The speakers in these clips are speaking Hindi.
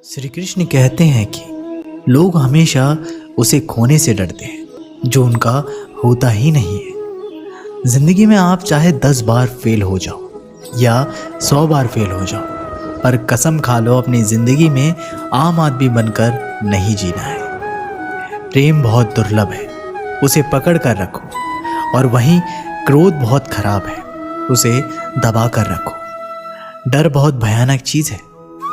श्री कृष्ण कहते हैं कि लोग हमेशा उसे खोने से डरते हैं जो उनका होता ही नहीं है। जिंदगी में आप चाहे 10 बार फेल हो जाओ या 100 बार फेल हो जाओ, पर कसम खा लो अपनी जिंदगी में आम आदमी बनकर नहीं जीना है। प्रेम बहुत दुर्लभ है, उसे पकड़ कर रखो, और वहीं क्रोध बहुत खराब है, उसे दबा कर रखो। डर बहुत भयानक चीज़ है,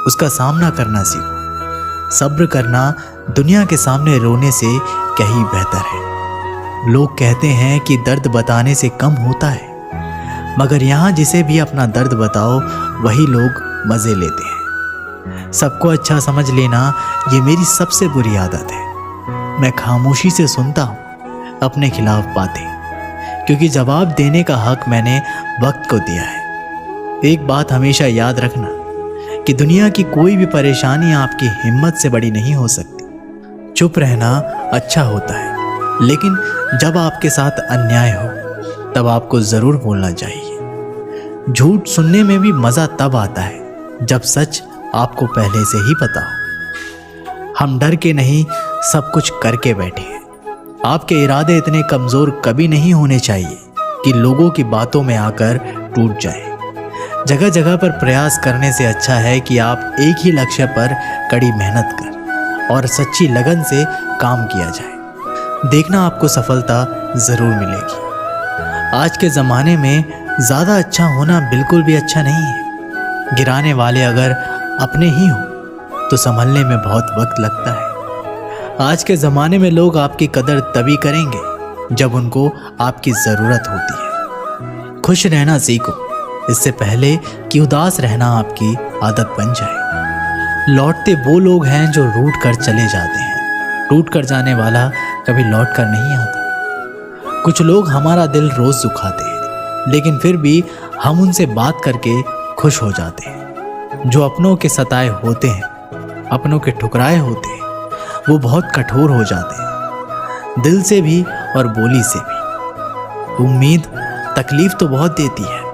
उसका सामना करना सीखो। सब्र करना दुनिया के सामने रोने से कहीं बेहतर है। लोग कहते हैं कि दर्द बताने से कम होता है, मगर यहाँ जिसे भी अपना दर्द बताओ वही लोग मज़े लेते हैं। सबको अच्छा समझ लेना ये मेरी सबसे बुरी आदत है। मैं खामोशी से सुनता हूँ अपने खिलाफ बातें, क्योंकि जवाब देने का हक मैंने वक्त को दिया है। एक बात हमेशा याद रखना कि दुनिया की कोई भी परेशानी आपकी हिम्मत से बड़ी नहीं हो सकती। चुप रहना अच्छा होता है, लेकिन जब आपके साथ अन्याय हो तब आपको ज़रूर बोलना चाहिए। झूठ सुनने में भी मज़ा तब आता है जब सच आपको पहले से ही पता हो। हम डर के नहीं, सब कुछ करके बैठे हैं। आपके इरादे इतने कमज़ोर कभी नहीं होने चाहिए कि लोगों की बातों में आकर टूट जाए। जगह जगह पर प्रयास करने से अच्छा है कि आप एक ही लक्ष्य पर कड़ी मेहनत कर और सच्ची लगन से काम किया जाए। देखना आपको सफलता ज़रूर मिलेगी। आज के ज़माने में ज़्यादा अच्छा होना बिल्कुल भी अच्छा नहीं है। गिराने वाले अगर अपने ही हो तो संभलने में बहुत वक्त लगता है। आज के ज़माने में लोग आपकी कदर तभी करेंगे जब उनको आपकी ज़रूरत होती है। खुश रहना सीखो, इससे पहले कि उदास रहना आपकी आदत बन जाए। लौटते वो लोग हैं जो रूठ कर चले जाते हैं, टूट कर जाने वाला कभी लौट कर नहीं आता। कुछ लोग हमारा दिल रोज़ दुखाते हैं, लेकिन फिर भी हम उनसे बात करके खुश हो जाते हैं। जो अपनों के सताए होते हैं, अपनों के ठुकराए होते हैं, वो बहुत कठोर हो जाते हैं, दिल से भी और बोली से भी। उम्मीद तकलीफ तो बहुत देती है,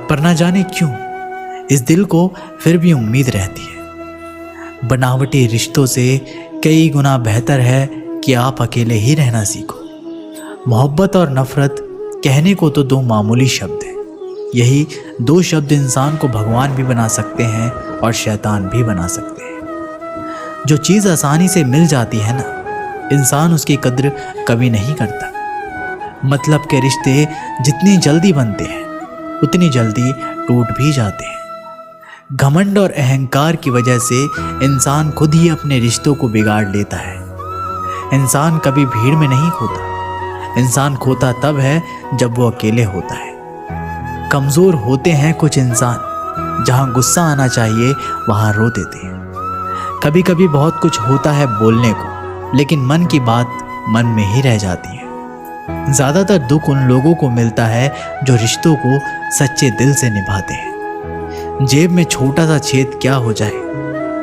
पर ना जाने क्यों इस दिल को फिर भी उम्मीद रहती है। बनावटी रिश्तों से कई गुना बेहतर है कि आप अकेले ही रहना सीखो। मोहब्बत और नफरत कहने को तो दो मामूली शब्द हैं। यही दो शब्द इंसान को भगवान भी बना सकते हैं और शैतान भी बना सकते हैं। जो चीज़ आसानी से मिल जाती है ना, इंसान उसकी कद्र कभी नहीं करता। मतलब के रिश्ते जितनी जल्दी बनते हैं उतनी जल्दी टूट भी जाते हैं। घमंड और अहंकार की वजह से इंसान खुद ही अपने रिश्तों को बिगाड़ लेता है। इंसान कभी भीड़ में नहीं खोता, इंसान खोता तब है जब वो अकेले होता है। कमज़ोर होते हैं कुछ इंसान, जहाँ गुस्सा आना चाहिए वहाँ रो देते हैं। कभी कभी बहुत कुछ होता है बोलने को, लेकिन मन की बात मन में ही रह जाती है। ज़्यादातर दुख उन लोगों को मिलता है जो रिश्तों को सच्चे दिल से निभाते हैं। जेब में छोटा सा छेद क्या हो जाए,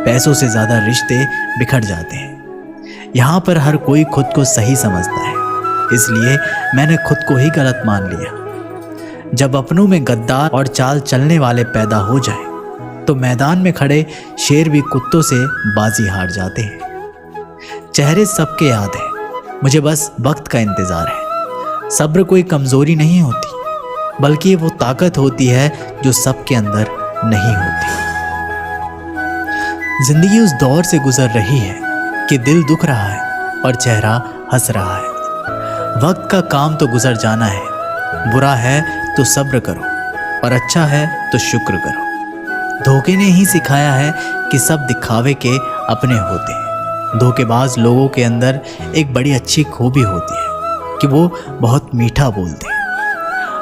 पैसों से ज़्यादा रिश्ते बिखर जाते हैं। यहाँ पर हर कोई खुद को सही समझता है, इसलिए मैंने खुद को ही गलत मान लिया। जब अपनों में गद्दार और चाल चलने वाले पैदा हो जाए तो मैदान में खड़े शेर भी कुत्तों से बाजी हार जाते हैं। चेहरे सबके याद हैं, मुझे बस वक्त का इंतज़ार है। सब्र कोई कमज़ोरी नहीं होती, बल्कि वो ताकत होती है जो सबके अंदर नहीं होती। जिंदगी उस दौर से गुजर रही है कि दिल दुख रहा है और चेहरा हंस रहा है। वक्त का काम तो गुजर जाना है। बुरा है तो सब्र करो और अच्छा है तो शुक्र करो। धोखे ने ही सिखाया है कि सब दिखावे के अपने होते हैं। धोखेबाज लोगों के अंदर एक बड़ी अच्छी खूबी होती है कि वो बहुत मीठा बोलते हैं।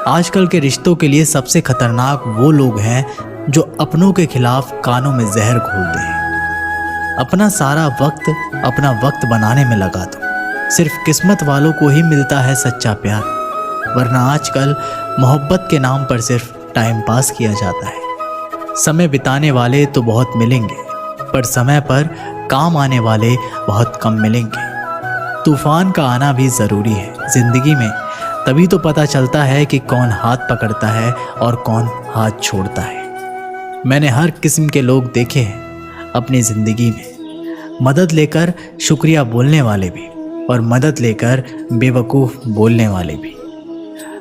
आजकल के रिश्तों के लिए सबसे खतरनाक वो लोग हैं जो अपनों के खिलाफ कानों में जहर घोलते हैं। अपना सारा वक्त अपना वक्त बनाने में लगा दो। सिर्फ किस्मत वालों को ही मिलता है सच्चा प्यार, वरना आजकल मोहब्बत के नाम पर सिर्फ टाइम पास किया जाता है। समय बिताने वाले तो बहुत मिलेंगे, पर समय पर काम आने वाले बहुत कम मिलेंगे। तूफान का आना भी ज़रूरी है ज़िंदगी में, तभी तो पता चलता है कि कौन हाथ पकड़ता है और कौन हाथ छोड़ता है। मैंने हर किस्म के लोग देखे हैं, अपनी ज़िंदगी में, मदद लेकर शुक्रिया बोलने वाले भी और मदद लेकर बेवकूफ़ बोलने वाले भी।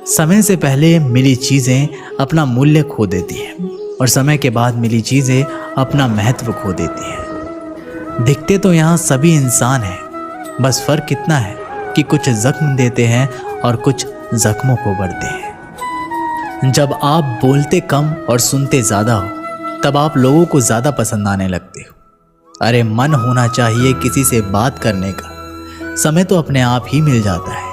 समय से पहले मिली चीज़ें अपना मूल्य खो देती हैं और समय के बाद मिली चीज़ें अपना महत्व खो देती हैं। दिखते तो यहाँ सभी इंसान हैं, बस फ़र्क इतना है कि कुछ ज़ख्म देते हैं और कुछ ज़ख्मों को भरते हैं। जब आप बोलते कम और सुनते ज़्यादा हो, तब आप लोगों को ज़्यादा पसंद आने लगते हो। अरे मन होना चाहिए किसी से बात करने का, समय तो अपने आप ही मिल जाता है।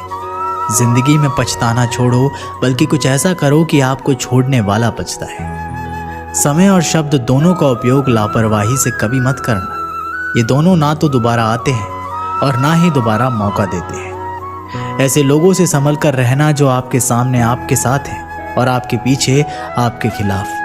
जिंदगी में पछताना छोड़ो, बल्कि कुछ ऐसा करो कि आपको छोड़ने वाला पछताए। समय और शब्द दोनों का उपयोग लापरवाही से कभी मत करना। ये दोनों ना तो दोबारा आते हैं और ना ही दोबारा मौका देते हैं। ऐसे लोगों से संभल कर रहना जो आपके सामने आपके साथ हैं और आपके पीछे आपके खिलाफ।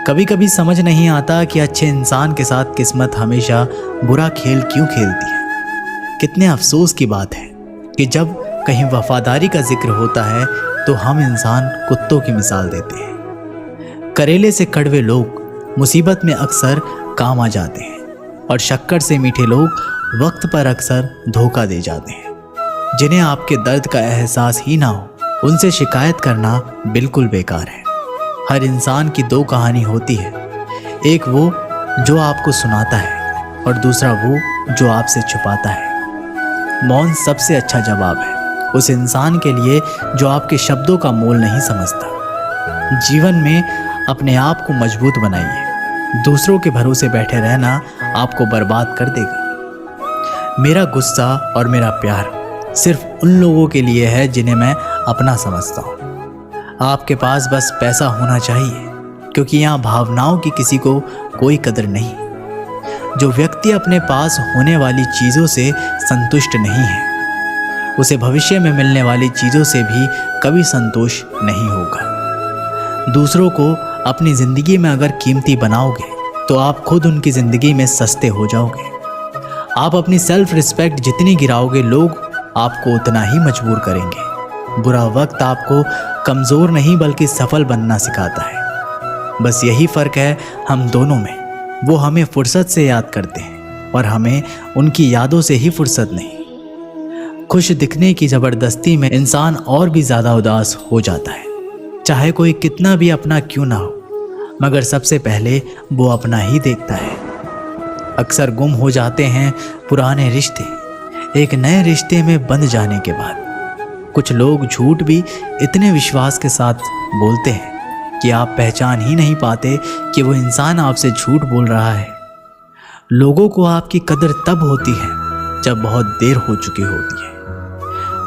कभी कभी समझ नहीं आता कि अच्छे इंसान के साथ किस्मत हमेशा बुरा खेल क्यों खेलती है। कितने अफसोस की बात है कि जब कहीं वफादारी का जिक्र होता है तो हम इंसान कुत्तों की मिसाल देते हैं। करेले से कड़वे लोग मुसीबत में अक्सर काम आ जाते हैं और शक्कर से मीठे लोग वक्त पर अक्सर धोखा दे जाते हैं। जिन्हें आपके दर्द का एहसास ही ना हो, उनसे शिकायत करना बिल्कुल बेकार है। हर इंसान की दो कहानी होती है, एक वो जो आपको सुनाता है और दूसरा वो जो आपसे छुपाता है। मौन सबसे अच्छा जवाब है उस इंसान के लिए जो आपके शब्दों का मोल नहीं समझता। जीवन में अपने आप को मजबूत बनाइए। दूसरों के भरोसे बैठे रहना आपको बर्बाद कर देगा। मेरा गुस्सा और मेरा प्यार सिर्फ उन लोगों के लिए है जिन्हें मैं अपना समझता हूँ। आपके पास बस पैसा होना चाहिए, क्योंकि यहाँ भावनाओं की किसी को कोई कदर नहीं। जो व्यक्ति अपने पास होने वाली चीज़ों से संतुष्ट नहीं है, उसे भविष्य में मिलने वाली चीज़ों से भी कभी संतोष नहीं होगा। दूसरों को अपनी ज़िंदगी में अगर कीमती बनाओगे तो आप खुद उनकी ज़िंदगी में सस्ते हो जाओगे। आप अपनी सेल्फ रिस्पेक्ट जितनी गिराओगे, लोग आपको उतना ही मजबूर करेंगे। बुरा वक्त आपको कमज़ोर नहीं बल्कि सफल बनना सिखाता है। बस यही फ़र्क है हम दोनों में। वो हमें फुर्सत से याद करते हैं और हमें उनकी यादों से ही फुर्सत नहीं। खुश दिखने की ज़बरदस्ती में इंसान और भी ज़्यादा उदास हो जाता है, चाहे कोई कितना भी अपना क्यों ना हो, मगर सबसे पहले वो अपना ही देखता है। अक्सर गुम हो जाते हैं पुराने रिश्ते एक नए रिश्ते में बंध जाने के बाद। कुछ लोग झूठ भी इतने विश्वास के साथ बोलते हैं कि आप पहचान ही नहीं पाते कि वो इंसान आपसे झूठ बोल रहा है। लोगों को आपकी कदर तब होती है जब बहुत देर हो चुकी होती है।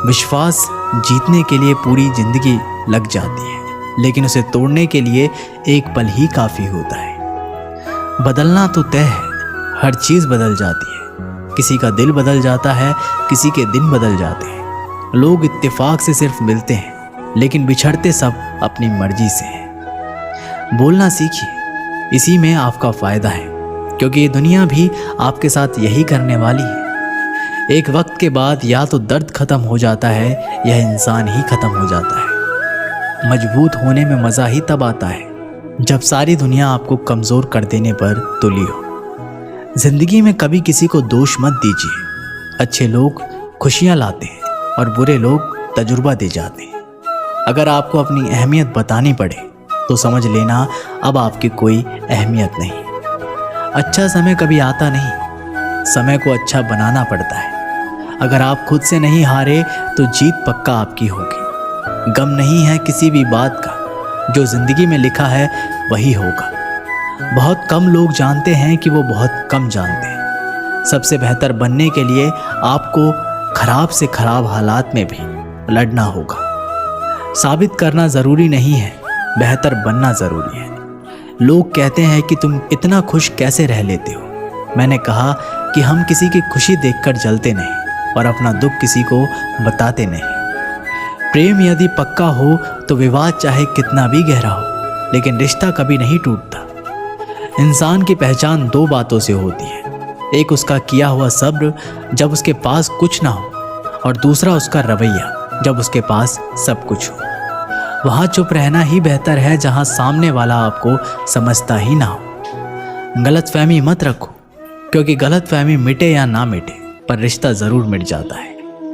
विश्वास जीतने के लिए पूरी जिंदगी लग जाती है, लेकिन उसे तोड़ने के लिए एक पल ही काफ़ी होता है। बदलना तो तय है, हर चीज़ बदल जाती है। किसी का दिल बदल जाता है, किसी के दिन बदल जाते हैं। लोग इत्तेफाक से सिर्फ मिलते हैं, लेकिन बिछड़ते सब अपनी मर्जी से हैं। बोलना सीखिए, इसी में आपका फ़ायदा है, क्योंकि ये दुनिया भी आपके साथ यही करने वाली है। एक वक्त के बाद या तो दर्द ख़त्म हो जाता है या इंसान ही ख़त्म हो जाता है। मजबूत होने में मज़ा ही तब आता है जब सारी दुनिया आपको कमज़ोर कर देने पर तुली हो। ज़िंदगी में कभी किसी को दोष मत दीजिए। अच्छे लोग खुशियाँ लाते हैं और बुरे लोग तजुर्बा दे जाते हैं। अगर आपको अपनी अहमियत बतानी पड़े तो समझ लेना अब आपकी कोई अहमियत नहीं। अच्छा समय कभी आता नहीं, समय को अच्छा बनाना पड़ता है। अगर आप खुद से नहीं हारे तो जीत पक्का आपकी होगी। गम नहीं है किसी भी बात का, जो ज़िंदगी में लिखा है वही होगा। बहुत कम लोग जानते हैं कि वो बहुत कम जानते हैं। सबसे बेहतर बनने के लिए आपको खराब से खराब हालात में भी लड़ना होगा। साबित करना ज़रूरी नहीं है, बेहतर बनना ज़रूरी है। लोग कहते हैं कि तुम इतना खुश कैसे रह लेते हो। मैंने कहा कि हम किसी की खुशी देखकर जलते नहीं और अपना दुख किसी को बताते नहीं। प्रेम यदि पक्का हो तो विवाद चाहे कितना भी गहरा हो, लेकिन रिश्ता कभी नहीं टूटता। इंसान की पहचान दो बातों से होती है, एक उसका किया हुआ सब्र जब उसके पास कुछ ना हो, और दूसरा उसका रवैया जब उसके पास सब कुछ हो। वहाँ चुप रहना ही बेहतर है जहाँ सामने वाला आपको समझता ही ना हो। गलतफहमी मत रखो क्योंकि गलतफहमी मिटे या ना मिटे पर रिश्ता ज़रूर मिट जाता है।